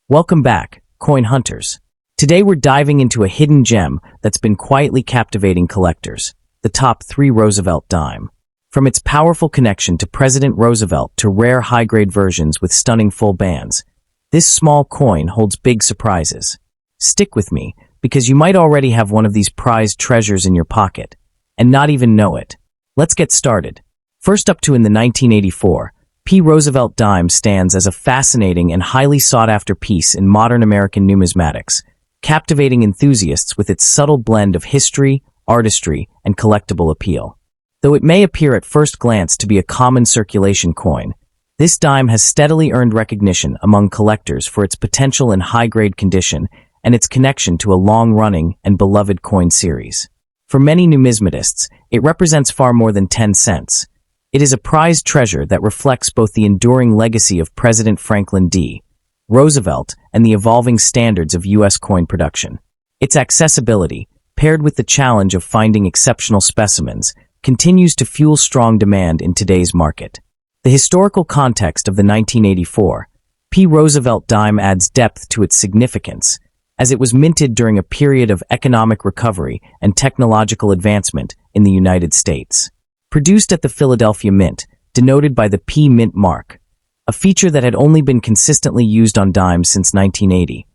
Welcome back, coin hunters. Today we're diving into a hidden gem that's been quietly captivating collectors, the top 3 Roosevelt dime. From its powerful connection to President Roosevelt to rare high-grade versions with stunning full bands, this small coin holds big surprises. Stick with me, because you might already have one of these prized treasures in your pocket, and not even know it. Let's get started. First up in the 1984, P. Roosevelt Dimes stands as a fascinating and highly sought-after piece in modern American numismatics, captivating enthusiasts with its subtle blend of history, artistry, and collectible appeal. Though it may appear at first glance to be a common circulation coin, this dime has steadily earned recognition among collectors for its potential in high-grade condition and its connection to a long-running and beloved coin series. For many numismatists, it represents far more than 10 cents. It is a prized treasure that reflects both the enduring legacy of President Franklin D. Roosevelt and the evolving standards of U.S. coin production. Its accessibility, paired with the challenge of finding exceptional specimens, continues to fuel strong demand in today's market. The historical context of the 1984 P. Roosevelt dime adds depth to its significance, as it was minted during a period of economic recovery and technological advancement in the United States. Produced at the Philadelphia Mint, denoted by the P Mint mark, a feature that had only been consistently used on dimes since 1980.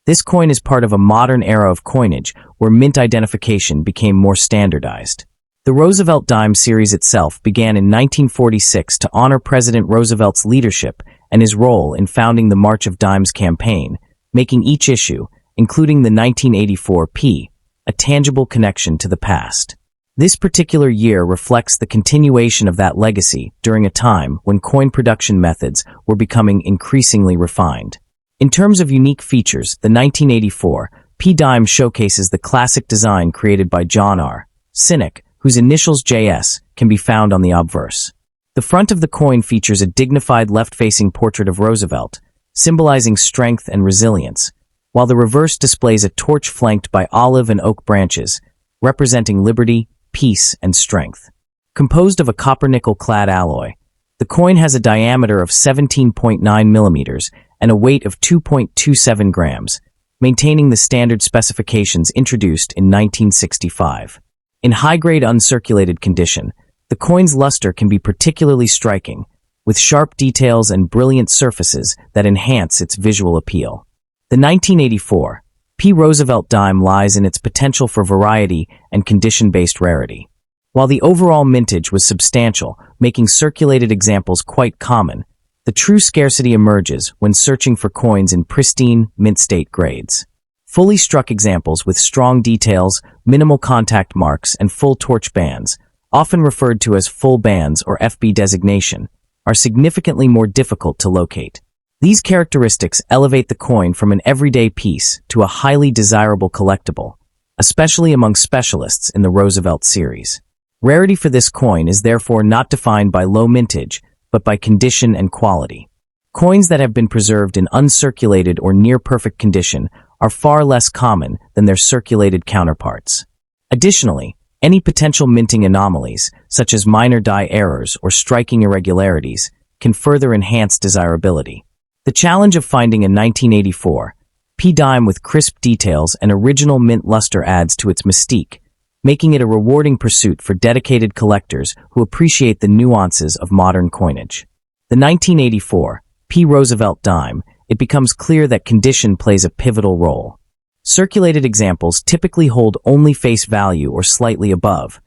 This coin is part of a modern era of coinage where mint identification became more standardized. The Roosevelt Dime series itself began in 1946 to honor President Roosevelt's leadership and his role in founding the March of Dimes campaign, making each issue, including the 1984 P, a tangible connection to the past. This particular year reflects the continuation of that legacy during a time when coin production methods were becoming increasingly refined. In terms of unique features, the 1984 P dime showcases the classic design created by John R. Sinek, whose initials JS can be found on the obverse. The front of the coin features a dignified left-facing portrait of Roosevelt, symbolizing strength and resilience, while the reverse displays a torch flanked by olive and oak branches, representing liberty, peace, and strength. Composed of a copper-nickel-clad alloy, the coin has a diameter of 17.9 millimeters and a weight of 2.27 grams, maintaining the standard specifications introduced in 1965. In high-grade uncirculated condition, the coin's luster can be particularly striking, with sharp details and brilliant surfaces that enhance its visual appeal. The 1984 P. Roosevelt dime lies in its potential for variety and condition-based rarity. While the overall mintage was substantial, making circulated examples quite common, the true scarcity emerges when searching for coins in pristine, mint-state grades. Fully struck examples with strong details, minimal contact marks, and full torch bands, often referred to as full bands or FB designation, are significantly more difficult to locate. These characteristics elevate the coin from an everyday piece to a highly desirable collectible, especially among specialists in the Roosevelt series. Rarity for this coin is therefore not defined by low mintage, but by condition and quality. Coins that have been preserved in uncirculated or near-perfect condition are far less common than their circulated counterparts. Additionally, any potential minting anomalies, such as minor die errors or striking irregularities, can further enhance desirability. The challenge of finding a 1984 P dime with crisp details and original mint luster adds to its mystique, making it a rewarding pursuit for dedicated collectors who appreciate the nuances of modern coinage. The 1984 P. Roosevelt dime, it becomes clear that condition plays a pivotal role. Circulated examples typically hold only face value or slightly above,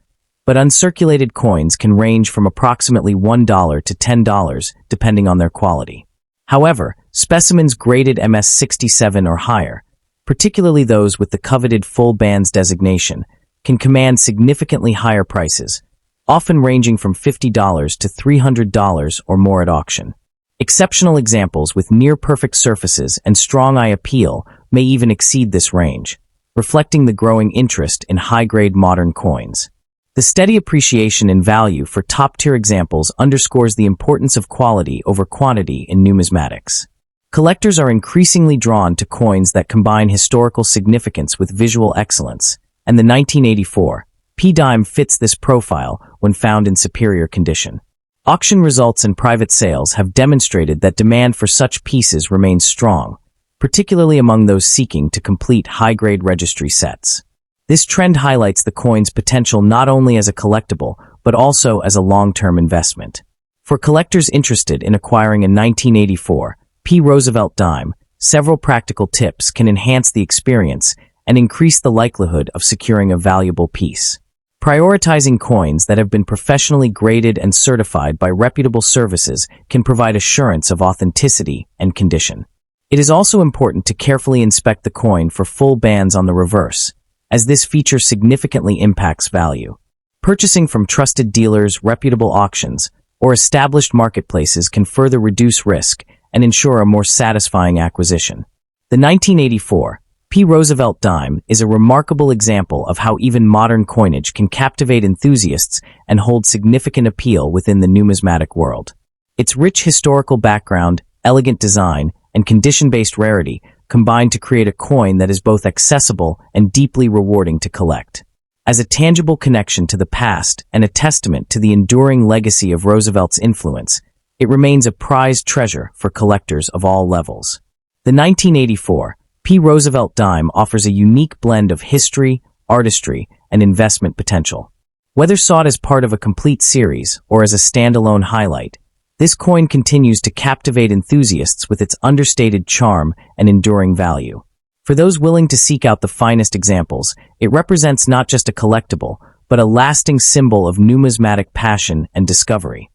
but uncirculated coins can range from approximately $1 to $10 depending on their quality. However, specimens graded MS-67 or higher, particularly those with the coveted full bands designation, can command significantly higher prices, often ranging from $50 to $300 or more at auction. Exceptional examples with near-perfect surfaces and strong eye appeal may even exceed this range, reflecting the growing interest in high-grade modern coins. The steady appreciation in value for top-tier examples underscores the importance of quality over quantity in numismatics. Collectors are increasingly drawn to coins that combine historical significance with visual excellence, and the 1984 P dime fits this profile when found in superior condition. Auction results and private sales have demonstrated that demand for such pieces remains strong, particularly among those seeking to complete high-grade registry sets. This trend highlights the coin's potential not only as a collectible, but also as a long-term investment. For collectors interested in acquiring a 1984 P. Roosevelt dime, several practical tips can enhance the experience and increase the likelihood of securing a valuable piece. Prioritizing coins that have been professionally graded and certified by reputable services can provide assurance of authenticity and condition. It is also important to carefully inspect the coin for full bands on the reverse, as this feature significantly impacts value. Purchasing from trusted dealers, reputable auctions, or established marketplaces can further reduce risk and ensure a more satisfying acquisition. The 1984 P. Roosevelt dime is a remarkable example of how even modern coinage can captivate enthusiasts and hold significant appeal within the numismatic world. Its rich historical background, elegant design, and condition-based rarity combine to create a coin that is both accessible and deeply rewarding to collect. As a tangible connection to the past and a testament to the enduring legacy of Roosevelt's influence, it remains a prized treasure for collectors of all levels. The 1984 P. Roosevelt dime offers a unique blend of history, artistry, and investment potential. Whether sought as part of a complete series or as a standalone highlight, this coin continues to captivate enthusiasts with its understated charm and enduring value. For those willing to seek out the finest examples, it represents not just a collectible, but a lasting symbol of numismatic passion and discovery.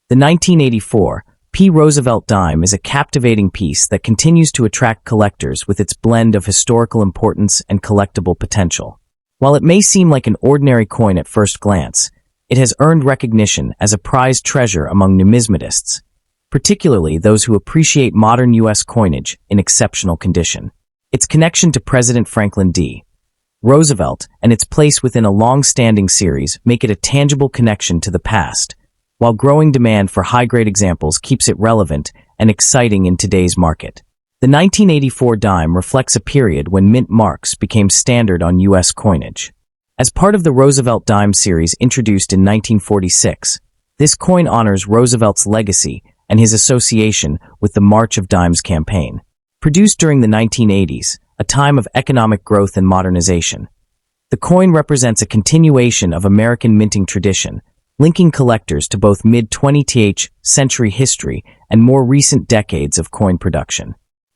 The 1984 P. Roosevelt dime is a captivating piece that continues to attract collectors with its blend of historical importance and collectible potential. While it may seem like an ordinary coin at first glance, it has earned recognition as a prized treasure among numismatists, particularly those who appreciate modern U.S. coinage in exceptional condition. Its connection to President Franklin D. Roosevelt and its place within a long-standing series make it a tangible connection to the past, while growing demand for high-grade examples keeps it relevant and exciting in today's market. The 1984 dime reflects a period when mint marks became standard on U.S. coinage. As part of the Roosevelt Dimes series introduced in 1946, this coin honors Roosevelt's legacy and his association with the March of Dimes campaign. Produced during the 1980s, a time of economic growth and modernization, the coin represents a continuation of American minting tradition, linking collectors to both mid-20th century history and more recent decades of coin production.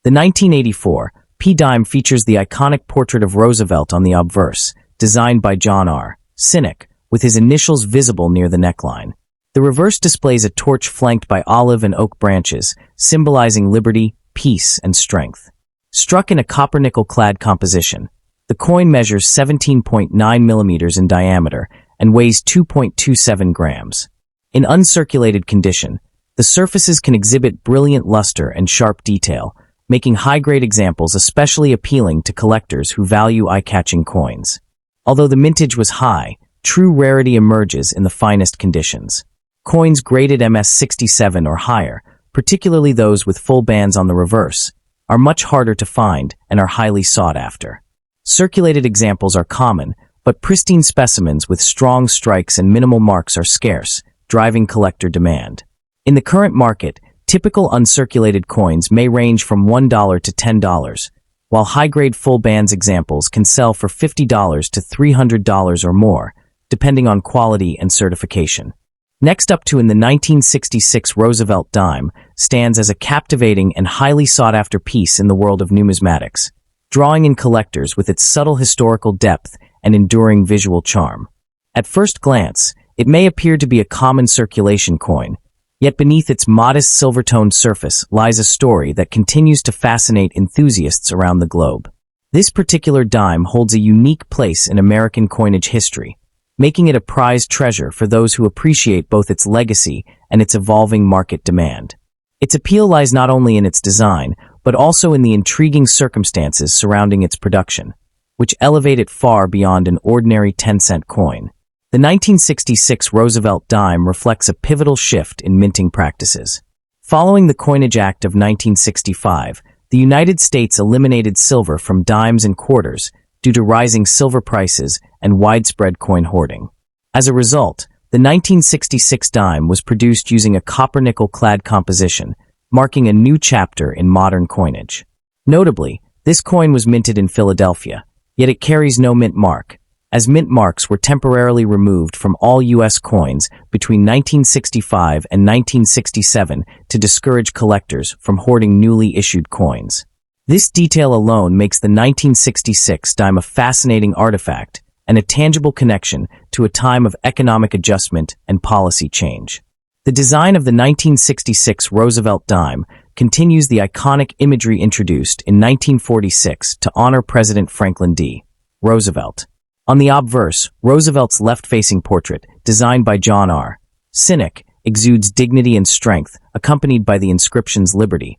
The 1984 P. dime features the iconic portrait of Roosevelt on the obverse, designed by John R. Sinek, with his initials visible near the neckline. The reverse displays a torch flanked by olive and oak branches, symbolizing liberty, peace, and strength. Struck in a copper-nickel-clad composition, the coin measures 17.9 millimeters in diameter and weighs 2.27 grams. In uncirculated condition, the surfaces can exhibit brilliant luster and sharp detail, making high-grade examples especially appealing to collectors who value eye-catching coins. Although the mintage was high, true rarity emerges in the finest conditions. Coins graded MS-67 or higher, particularly those with full bands on the reverse, are much harder to find and are highly sought after. Circulated examples are common, but pristine specimens with strong strikes and minimal marks are scarce, driving collector demand. In the current market, typical uncirculated coins may range from $1 to $10, while high-grade full bands examples can sell for $50 to $300 or more, depending on quality and certification. Next up in the 1966 Roosevelt dime stands as a captivating and highly sought-after piece in the world of numismatics, drawing in collectors with its subtle historical depth and enduring visual charm. At first glance, it may appear to be a common circulation coin, yet beneath its modest silver-toned surface lies a story that continues to fascinate enthusiasts around the globe. This particular dime holds a unique place in American coinage history, making it a prized treasure for those who appreciate both its legacy and its evolving market demand. Its appeal lies not only in its design, but also in the intriguing circumstances surrounding its production, which elevate it far beyond an ordinary 10-cent coin. The 1966 Roosevelt dime reflects a pivotal shift in minting practices. Following the Coinage Act of 1965, the United States eliminated silver from dimes and quarters due to rising silver prices and widespread coin hoarding. As a result, the 1966 dime was produced using a copper-nickel-clad composition, marking a new chapter in modern coinage. Notably, this coin was minted in Philadelphia, yet it carries no mint mark, as mint marks were temporarily removed from all U.S. coins between 1965 and 1967 to discourage collectors from hoarding newly issued coins. This detail alone makes the 1966 dime a fascinating artifact and a tangible connection to a time of economic adjustment and policy change. The design of the 1966 Roosevelt dime continues the iconic imagery introduced in 1946 to honor President Franklin D. Roosevelt. On the obverse, Roosevelt's left-facing portrait, designed by John R. Sinek, exudes dignity and strength, accompanied by the inscriptions Liberty,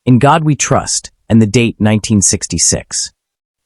In God We Trust, and the date 1966.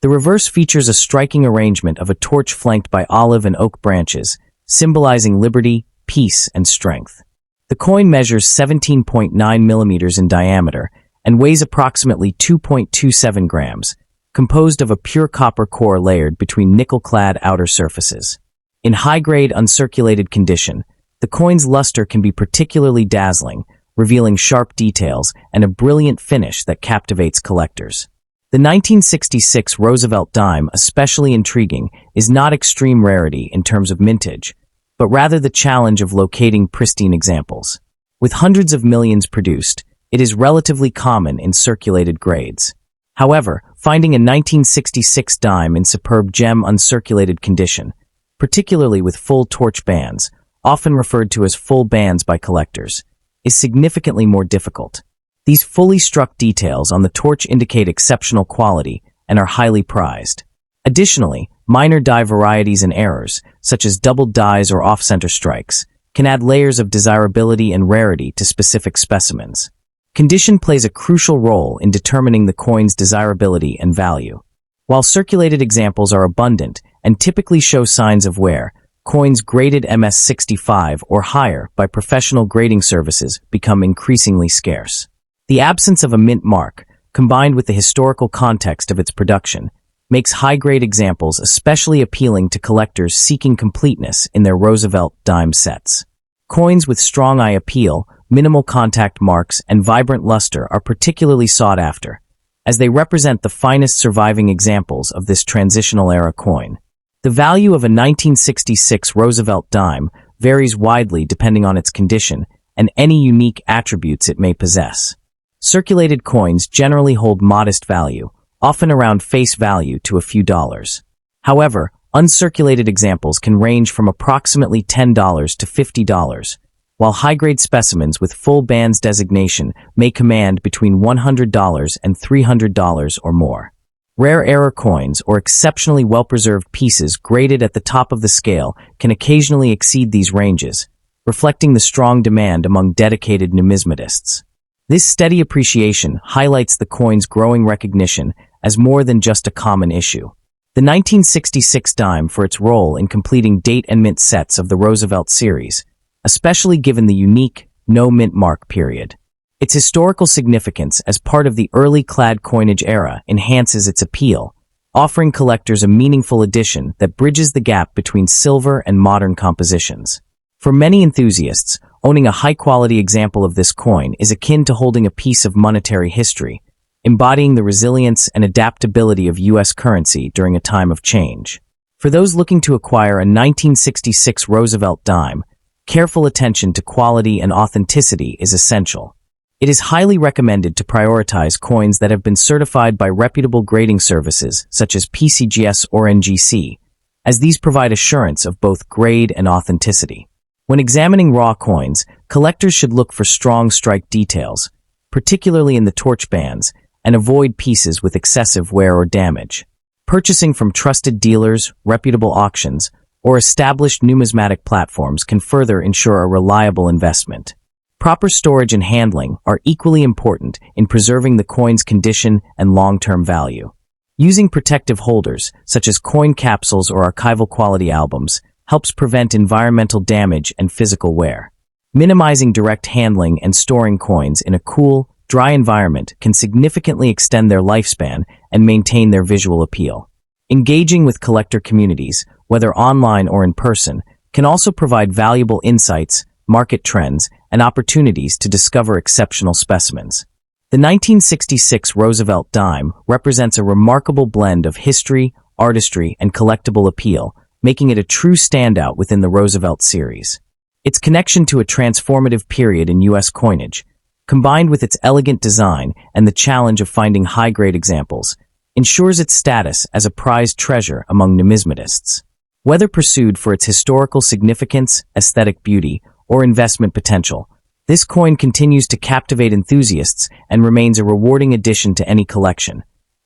The reverse features a striking arrangement of a torch flanked by olive and oak branches, symbolizing liberty, peace, and strength. The coin measures 17.9 millimeters in diameter and weighs approximately 2.27 grams, composed of a pure copper core layered between nickel-clad outer surfaces. In high-grade uncirculated condition, the coin's luster can be particularly dazzling, revealing sharp details and a brilliant finish that captivates collectors. The 1966 Roosevelt dime, especially intriguing, is not extreme rarity in terms of mintage, but rather the challenge of locating pristine examples. With hundreds of millions produced, it is relatively common in circulated grades. However, finding a 1966 dime in superb gem uncirculated condition, particularly with full torch bands, often referred to as full bands by collectors, is significantly more difficult. These fully struck details on the torch indicate exceptional quality and are highly prized. Additionally, minor die varieties and errors, such as doubled dies or off-center strikes, can add layers of desirability and rarity to specific specimens. Condition plays a crucial role in determining the coin's desirability and value. While circulated examples are abundant and typically show signs of wear, coins graded MS-65 or higher by professional grading services become increasingly scarce. The absence of a mint mark, combined with the historical context of its production, makes high-grade examples especially appealing to collectors seeking completeness in their Roosevelt dime sets. Coins with strong eye appeal, minimal contact marks, and vibrant luster are particularly sought after, as they represent the finest surviving examples of this transitional-era coin. The value of a 1966 Roosevelt dime varies widely depending on its condition and any unique attributes it may possess. Circulated coins generally hold modest value, often around face value to a few dollars. However, uncirculated examples can range from approximately $10 to $50, while high-grade specimens with full bands designation may command between $100 and $300 or more. Rare error coins or exceptionally well-preserved pieces graded at the top of the scale can occasionally exceed these ranges, reflecting the strong demand among dedicated numismatists. This steady appreciation highlights the coin's growing recognition as more than just a common issue. The 1966 dime for its role in completing date and mint sets of the Roosevelt series, especially given the unique, no mint mark period. Its historical significance as part of the early clad coinage era enhances its appeal, offering collectors a meaningful addition that bridges the gap between silver and modern compositions. For many enthusiasts, owning a high-quality example of this coin is akin to holding a piece of monetary history, embodying the resilience and adaptability of U.S. currency during a time of change. For those looking to acquire a 1966 Roosevelt dime, careful attention to quality and authenticity is essential. It is highly recommended to prioritize coins that have been certified by reputable grading services such as PCGS or NGC, as these provide assurance of both grade and authenticity. When examining raw coins, collectors should look for strong strike details, particularly in the torch bands, and avoid pieces with excessive wear or damage. Purchasing from trusted dealers, reputable auctions, or established numismatic platforms can further ensure a reliable investment. Proper storage and handling are equally important in preserving the coin's condition and long-term value. Using protective holders, such as coin capsules or archival quality albums, helps prevent environmental damage and physical wear. Minimizing direct handling and storing coins in a cool, dry environment can significantly extend their lifespan and maintain their visual appeal. Engaging with collector communities, whether online or in person, can also provide valuable insights, market trends, and opportunities to discover exceptional specimens. The 1966 Roosevelt Dime represents a remarkable blend of history, artistry, and collectible appeal, making it a true standout within the Roosevelt series. Its connection to a transformative period in U.S. coinage, combined with its elegant design and the challenge of finding high-grade examples, ensures its status as a prized treasure among numismatists. Whether pursued for its historical significance, aesthetic beauty, or investment potential, this coin continues to captivate enthusiasts and remains a rewarding addition to any collection,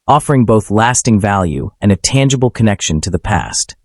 offering both lasting value and a tangible connection to the past.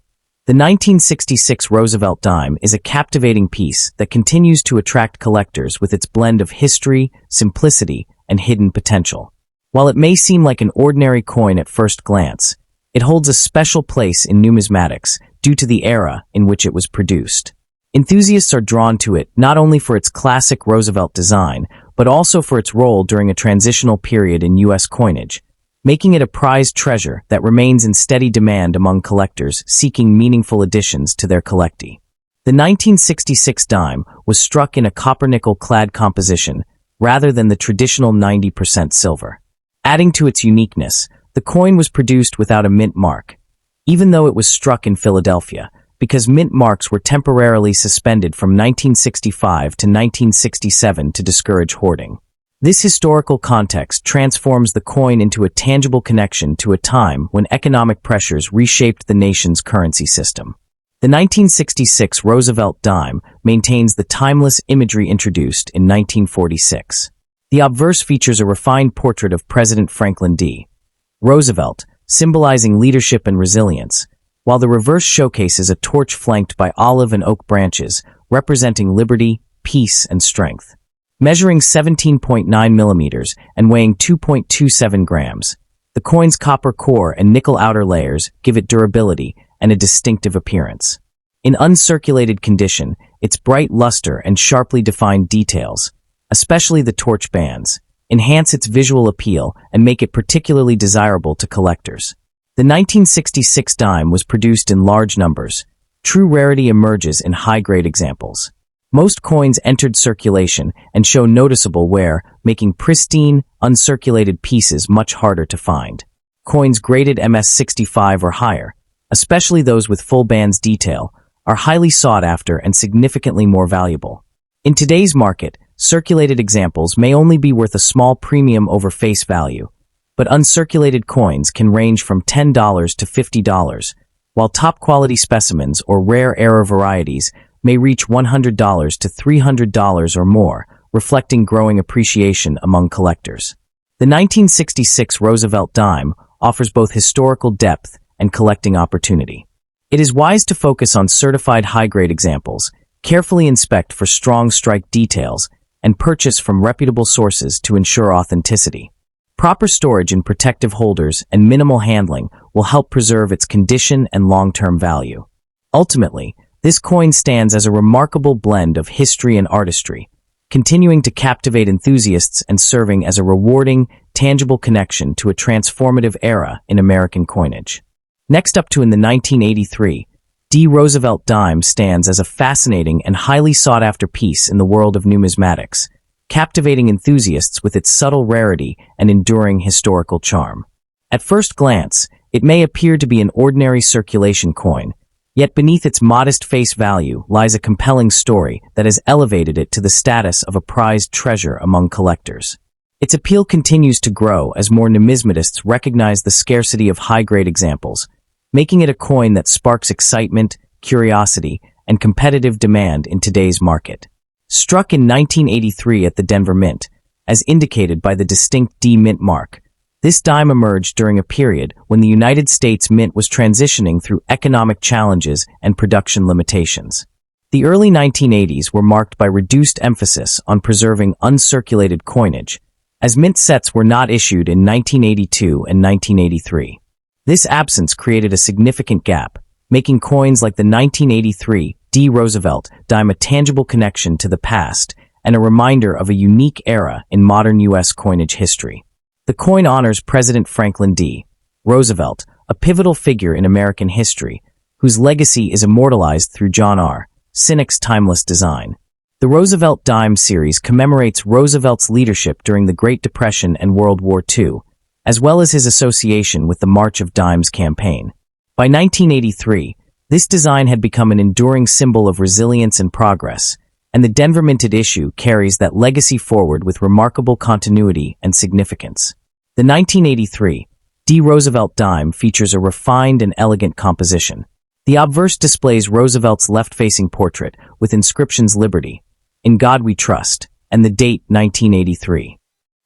The 1966 Roosevelt Dime is a captivating piece that continues to attract collectors with its blend of history, simplicity, and hidden potential. While it may seem like an ordinary coin at first glance, it holds a special place in numismatics due to the era in which it was produced. Enthusiasts are drawn to it not only for its classic Roosevelt design, but also for its role during a transitional period in U.S. coinage, making it a prized treasure that remains in steady demand among collectors seeking meaningful additions to their collecti. The 1966 dime was struck in a copper-nickel clad composition rather than the traditional 90% silver. Adding to its uniqueness, the coin was produced without a mint mark, even though it was struck in Philadelphia, because mint marks were temporarily suspended from 1965 to 1967 to discourage hoarding. This historical context transforms the coin into a tangible connection to a time when economic pressures reshaped the nation's currency system. The 1966 Roosevelt Dime maintains the timeless imagery introduced in 1946. The obverse features a refined portrait of President Franklin D. Roosevelt, symbolizing leadership and resilience, while the reverse showcases a torch flanked by olive and oak branches, representing liberty, peace, and strength. Measuring 17.9 millimeters and weighing 2.27 grams, the coin's copper core and nickel outer layers give it durability and a distinctive appearance. In uncirculated condition, its bright luster and sharply defined details, especially the torch bands, enhance its visual appeal and make it particularly desirable to collectors. The 1966 dime was produced in large numbers. True rarity emerges in high-grade examples. Most coins entered circulation and show noticeable wear, making pristine, uncirculated pieces much harder to find. Coins graded MS65 or higher, especially those with full bands detail, are highly sought after and significantly more valuable. In today's market, circulated examples may only be worth a small premium over face value, but uncirculated coins can range from $10 to $50, while top-quality specimens or rare error varieties may reach $100 to $300 or more, reflecting growing appreciation among collectors. The 1966 Roosevelt Dime offers both historical depth and collecting opportunity. It is wise to focus on certified high-grade examples, carefully inspect for strong strike details, and purchase from reputable sources to ensure authenticity. Proper storage in protective holders and minimal handling will help preserve its condition and long-term value. Ultimately, this coin stands as a remarkable blend of history and artistry, continuing to captivate enthusiasts and serving as a rewarding, tangible connection to a transformative era in American coinage. Next up in the 1983, D. Roosevelt Dime stands as a fascinating and highly sought-after piece in the world of numismatics, captivating enthusiasts with its subtle rarity and enduring historical charm. At first glance, it may appear to be an ordinary circulation coin, yet beneath its modest face value lies a compelling story that has elevated it to the status of a prized treasure among collectors. Its appeal continues to grow as more numismatists recognize the scarcity of high-grade examples, making it a coin that sparks excitement, curiosity, and competitive demand in today's market. Struck in 1983 at the Denver Mint, as indicated by the distinct D Mint mark, this dime emerged during a period when the United States Mint was transitioning through economic challenges and production limitations. The early 1980s were marked by reduced emphasis on preserving uncirculated coinage, as mint sets were not issued in 1982 and 1983. This absence created a significant gap, making coins like the 1983 D. Roosevelt Dime a tangible connection to the past and a reminder of a unique era in modern U.S. coinage history. The coin honors President Franklin D. Roosevelt, a pivotal figure in American history, whose legacy is immortalized through John R. Sinnock's timeless design. The Roosevelt Dimes series commemorates Roosevelt's leadership during the Great Depression and World War II, as well as his association with the March of Dimes campaign. By 1983, this design had become an enduring symbol of resilience and progress, and the Denver minted issue carries that legacy forward with remarkable continuity and significance. The 1983 D. Roosevelt Dime features a refined and elegant composition. The obverse displays Roosevelt's left-facing portrait with inscriptions Liberty, In God We Trust, and the date 1983.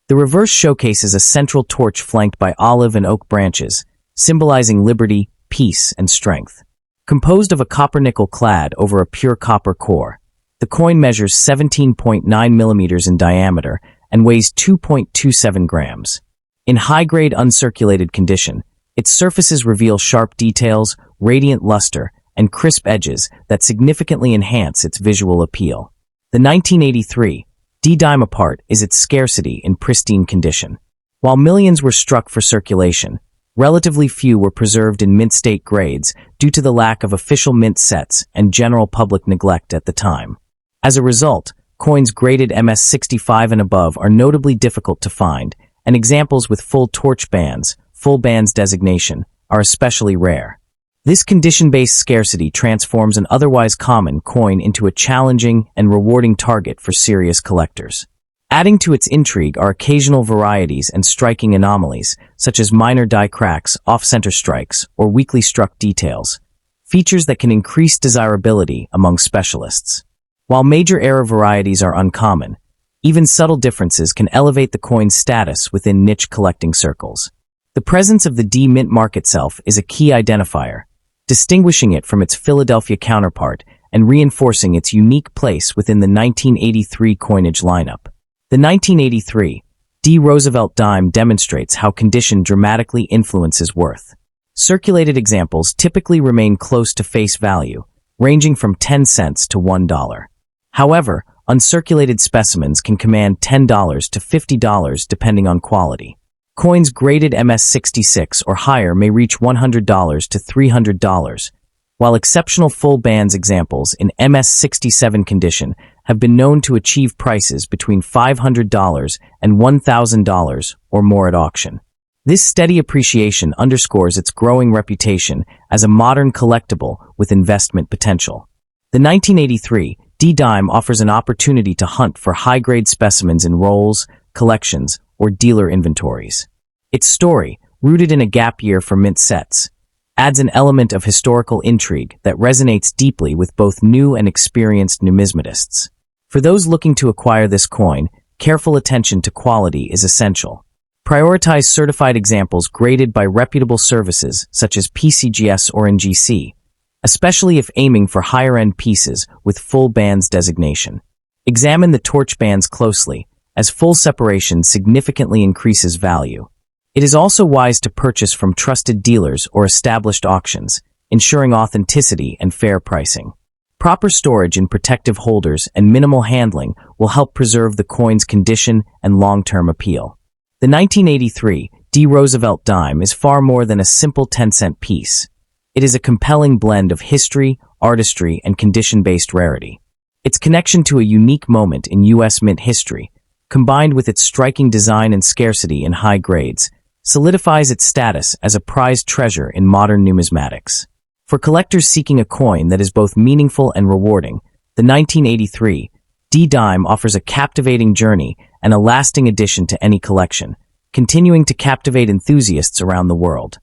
The reverse showcases a central torch flanked by olive and oak branches, symbolizing liberty, peace, and strength. Composed of a copper-nickel clad over a pure copper core, the coin measures 17.9 millimeters in diameter and weighs 2.27 grams. In high-grade uncirculated condition, its surfaces reveal sharp details, radiant luster, and crisp edges that significantly enhance its visual appeal. The 1983 D-Dime apart is its scarcity in pristine condition. While millions were struck for circulation, relatively few were preserved in mint state grades due to the lack of official mint sets and general public neglect at the time. As a result, coins graded MS-65 and above are notably difficult to find, and examples with full torch bands, full bands designation, are especially rare. This condition-based scarcity transforms an otherwise common coin into a challenging and rewarding target for serious collectors. Adding to its intrigue are occasional varieties and striking anomalies, such as minor die cracks, off-center strikes, or weakly struck details, features that can increase desirability among specialists. While major error varieties are uncommon, even subtle differences can elevate the coin's status within niche collecting circles. The presence of the D mint mark itself is a key identifier, distinguishing it from its Philadelphia counterpart and reinforcing its unique place within the 1983 coinage lineup. The 1983 D. Roosevelt Dime demonstrates how condition dramatically influences worth. Circulated examples typically remain close to face value, ranging from 10 cents to $1. However, uncirculated specimens can command $10 to $50 depending on quality. Coins graded MS-66 or higher may reach $100 to $300, while exceptional full bands examples in MS-67 condition have been known to achieve prices between $500 and $1,000 or more at auction. This steady appreciation underscores its growing reputation as a modern collectible with investment potential. The 1983 D-Dime offers an opportunity to hunt for high-grade specimens in rolls, collections, or dealer inventories. Its story, rooted in a gap year for mint sets, adds an element of historical intrigue that resonates deeply with both new and experienced numismatists. For those looking to acquire this coin, careful attention to quality is essential. Prioritize certified examples graded by reputable services such as PCGS or NGC, especially if aiming for higher-end pieces with full bands designation. Examine the torch bands closely, as full separation significantly increases value. It is also wise to purchase from trusted dealers or established auctions, ensuring authenticity and fair pricing. Proper storage in protective holders and minimal handling will help preserve the coin's condition and long-term appeal. The 1983 D. Roosevelt Dime is far more than a simple 10-cent piece. It is a compelling blend of history, artistry, and condition-based rarity. Its connection to a unique moment in U.S. mint history, combined with its striking design and scarcity in high grades, solidifies its status as a prized treasure in modern numismatics. For collectors seeking a coin that is both meaningful and rewarding, the 1983 D-Dime offers a captivating journey and a lasting addition to any collection, continuing to captivate enthusiasts around the world.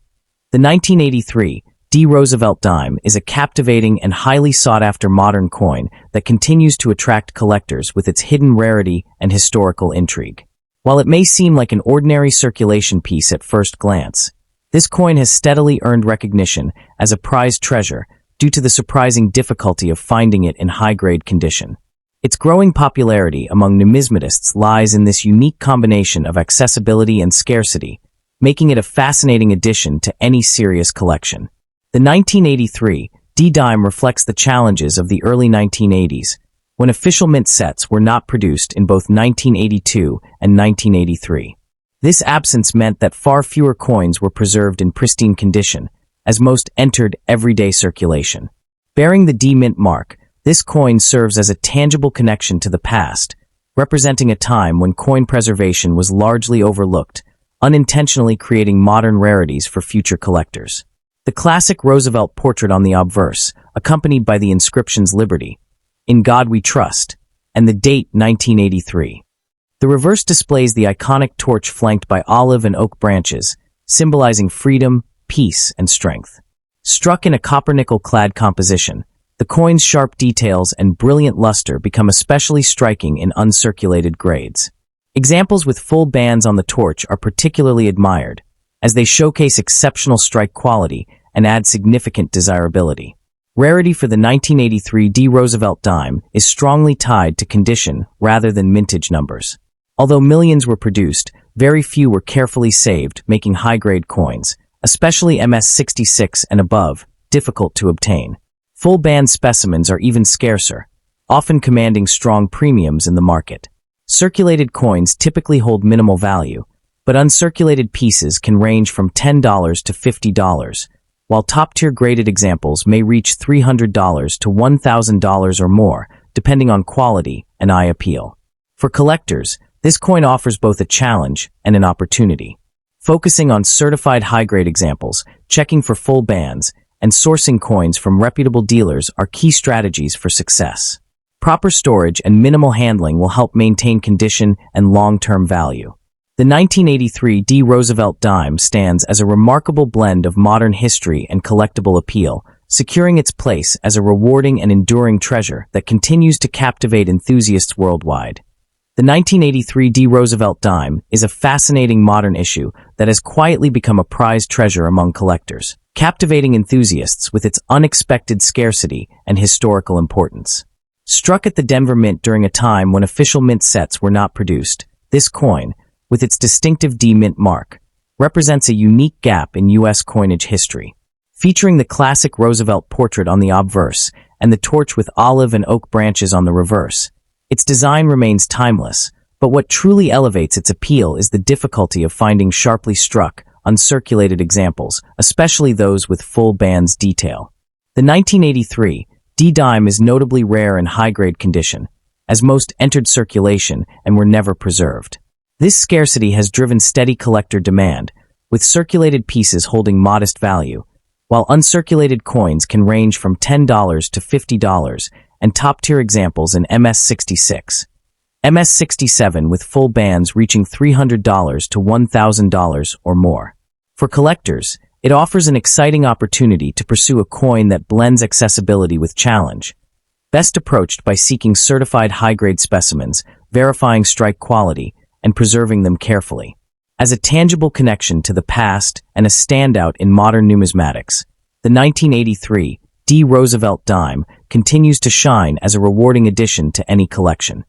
The 1983 D. Roosevelt Dime is a captivating and highly sought-after modern coin that continues to attract collectors with its hidden rarity and historical intrigue. While it may seem like an ordinary circulation piece at first glance, this coin has steadily earned recognition as a prized treasure due to the surprising difficulty of finding it in high-grade condition. Its growing popularity among numismatists lies in this unique combination of accessibility and scarcity, making it a fascinating addition to any serious collection. The 1983 D-Dime reflects the challenges of the early 1980s, when official mint sets were not produced in both 1982 and 1983. This absence meant that far fewer coins were preserved in pristine condition, as most entered everyday circulation. Bearing the D mint mark, This coin serves as a tangible connection to the past, representing a time when coin preservation was largely overlooked, unintentionally creating modern rarities for future collectors. The classic Roosevelt portrait on the obverse, accompanied by the inscriptions Liberty, In God We Trust, and the date 1983. The reverse displays the iconic torch flanked by olive and oak branches, symbolizing freedom, peace, and strength. Struck in a copper-nickel-clad composition, the coin's sharp details and brilliant luster become especially striking in uncirculated grades. Examples with full bands on the torch are particularly admired, as they showcase exceptional strike quality and add significant desirability. Rarity for the 1983 D. Roosevelt dime is strongly tied to condition rather than mintage numbers. Although millions were produced, very few were carefully saved, making high-grade coins, especially MS-66 and above, difficult to obtain. Full-band specimens are even scarcer, often commanding strong premiums in the market. Circulated coins typically hold minimal value, but uncirculated pieces can range from $10 to $50, while top-tier graded examples may reach $300 to $1,000 or more, depending on quality and eye appeal. For collectors, this coin offers both a challenge and an opportunity. Focusing on certified high-grade examples, checking for full bands, and sourcing coins from reputable dealers are key strategies for success. Proper storage and minimal handling will help maintain condition and long-term value. The 1983 D. Roosevelt dime stands as a remarkable blend of modern history and collectible appeal, securing its place as a rewarding and enduring treasure that continues to captivate enthusiasts worldwide. The 1983 D. Roosevelt dime is a fascinating modern issue that has quietly become a prized treasure among collectors, captivating enthusiasts with its unexpected scarcity and historical importance. Struck at the Denver Mint during a time when official mint sets were not produced, this coin, with its distinctive D Mint mark, represents a unique gap in U.S. coinage history. Featuring the classic Roosevelt portrait on the obverse and the torch with olive and oak branches on the reverse, its design remains timeless, but what truly elevates its appeal is the difficulty of finding sharply struck, uncirculated examples, especially those with full bands detail. The 1983 D dime is notably rare in high-grade condition, as most entered circulation and were never preserved. This scarcity has driven steady collector demand, with circulated pieces holding modest value, while uncirculated coins can range from $10 to $50 and top-tier examples in MS-66. MS-67 with full bands reaching $300 to $1,000 or more. For collectors, it offers an exciting opportunity to pursue a coin that blends accessibility with challenge, best approached by seeking certified high-grade specimens, verifying strike quality, and preserving them carefully. As a tangible connection to the past and a standout in modern numismatics, the 1983 D. Roosevelt dime continues to shine as a rewarding addition to any collection.